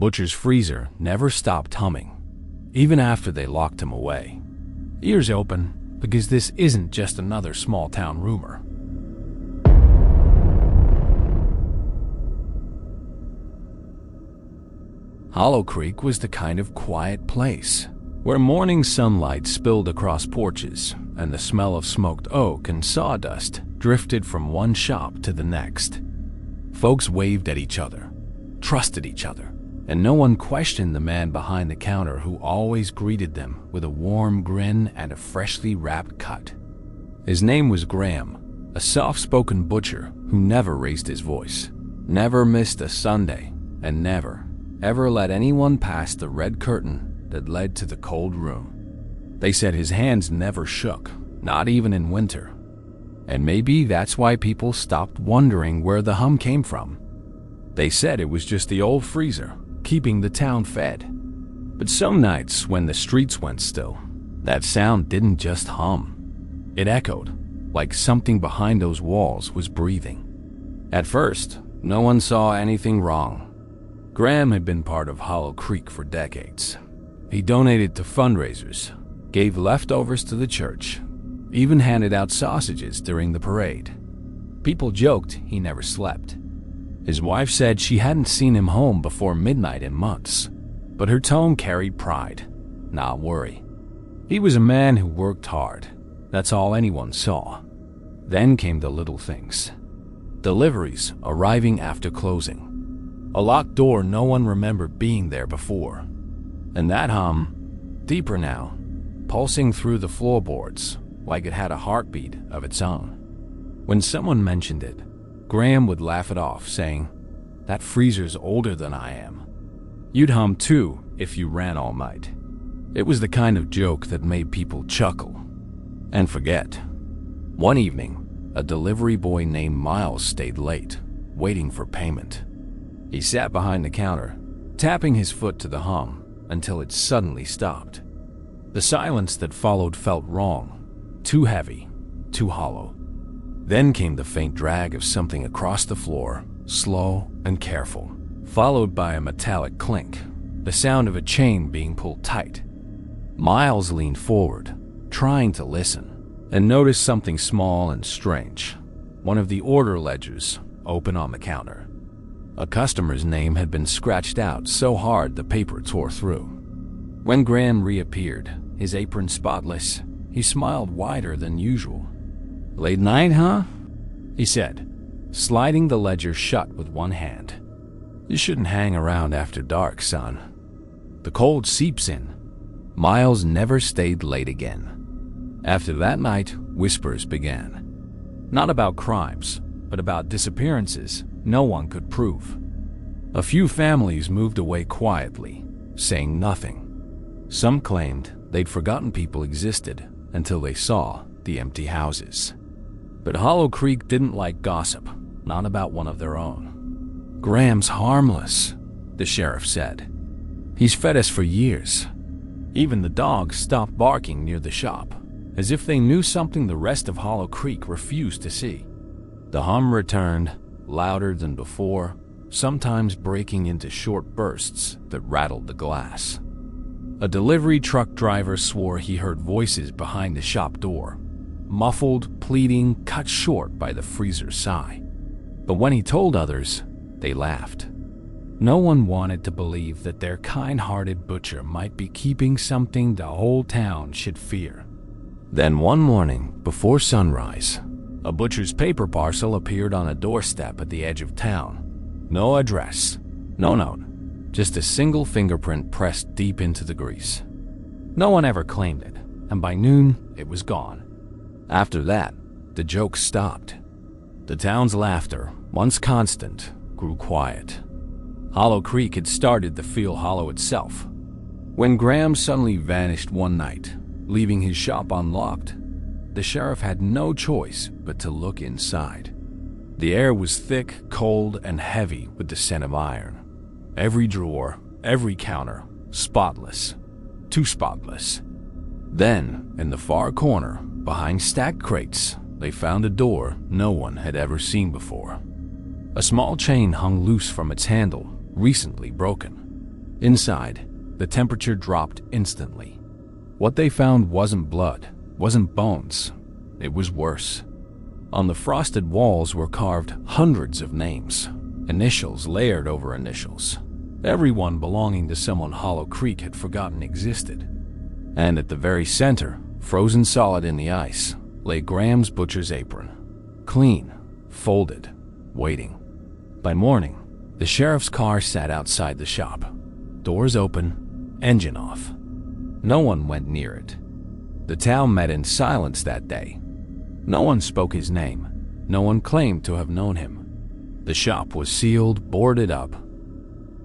butcher's freezer never stopped humming, even after they locked him away. Ears open, because this isn't just another small-town rumor. Hollow Creek was the kind of quiet place where morning sunlight spilled across porches and the smell of smoked oak and sawdust drifted from one shop to the next. Folks waved at each other, trusted each other, and no one questioned the man behind the counter who always greeted them with a warm grin and a freshly wrapped cut. His name was Graham, a soft-spoken butcher who never raised his voice, never missed a Sunday, and never, ever let anyone pass the red curtain that led to the cold room. They said his hands never shook, not even in winter. And maybe that's why people stopped wondering where the hum came from. They said it was just the old freezer, keeping the town fed. But some nights when the streets went still, that sound didn't just hum. It echoed, like something behind those walls was breathing. At first, no one saw anything wrong. Graham had been part of Hollow Creek for decades. He donated to fundraisers, gave leftovers to the church, even handed out sausages during the parade. People joked he never slept. His wife said she hadn't seen him home before midnight in months, but her tone carried pride, not worry. He was a man who worked hard. That's all anyone saw. Then came the little things. Deliveries arriving after closing. A locked door no one remembered being there before. And that hum, deeper now, pulsing through the floorboards like it had a heartbeat of its own. When someone mentioned it, Graham would laugh it off, saying, "That freezer's older than I am." You'd hum too if you ran all night. It was the kind of joke that made people chuckle and forget. One evening, a delivery boy named Miles stayed late, waiting for payment. He sat behind the counter, tapping his foot to the hum until it suddenly stopped. The silence that followed felt wrong, too heavy, too hollow. Then came the faint drag of something across the floor, slow and careful, followed by a metallic clink, the sound of a chain being pulled tight. Miles leaned forward, trying to listen, and noticed something small and strange. One of the order ledgers open on the counter. A customer's name had been scratched out so hard the paper tore through. When Graham reappeared, his apron spotless, he smiled wider than usual. "Late night, huh?" he said, sliding the ledger shut with one hand. "You shouldn't hang around after dark, son. The cold seeps in." Miles never stayed late again. After that night, whispers began. Not about crimes, but about disappearances no one could prove. A few families moved away quietly, saying nothing. Some claimed they'd forgotten people existed until they saw the empty houses. But Hollow Creek didn't like gossip, not about one of their own. "Graham's harmless," the sheriff said. "He's fed us for years." Even the dogs stopped barking near the shop, as if they knew something the rest of Hollow Creek refused to see. The hum returned, louder than before, sometimes breaking into short bursts that rattled the glass. A delivery truck driver swore he heard voices behind the shop door, muffled, pleading, cut short by the freezer's sigh. But when he told others, they laughed. No one wanted to believe that their kind-hearted butcher might be keeping something the whole town should fear. Then one morning, before sunrise, a butcher's paper parcel appeared on a doorstep at the edge of town. No address, no note, just a single fingerprint pressed deep into the grease. No one ever claimed it, and by noon, it was gone. After that, the joke stopped. The town's laughter, once constant, grew quiet. Hollow Creek had started to feel hollow itself. When Graham suddenly vanished one night, leaving his shop unlocked, the sheriff had no choice but to look inside. The air was thick, cold, and heavy with the scent of iron. Every drawer, every counter, spotless. Too spotless. Then, in the far corner, behind stacked crates, they found a door no one had ever seen before. A small chain hung loose from its handle, recently broken. Inside, the temperature dropped instantly. What they found wasn't blood, wasn't bones. It was worse. On the frosted walls were carved hundreds of names, initials layered over initials. Everyone belonging to someone Hollow Creek had forgotten existed. And at the very center, frozen solid in the ice, lay Graham's butcher's apron. Clean, folded, waiting. By morning, the sheriff's car sat outside the shop. Doors open, engine off. No one went near it. The town met in silence that day. No one spoke his name. No one claimed to have known him. The shop was sealed, boarded up.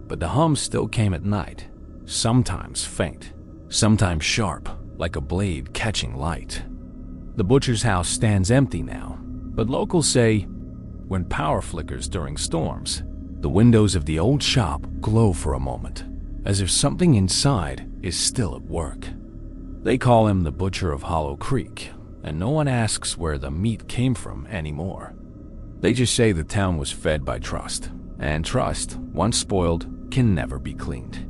But the hum still came at night, sometimes faint, sometimes sharp, like a blade catching light. The butcher's house stands empty now, but locals say when power flickers during storms, the windows of the old shop glow for a moment, as if something inside is still at work. They call him the Butcher of Hollow Creek, and no one asks where the meat came from anymore. They just say the town was fed by trust, and trust, once spoiled, can never be cleaned.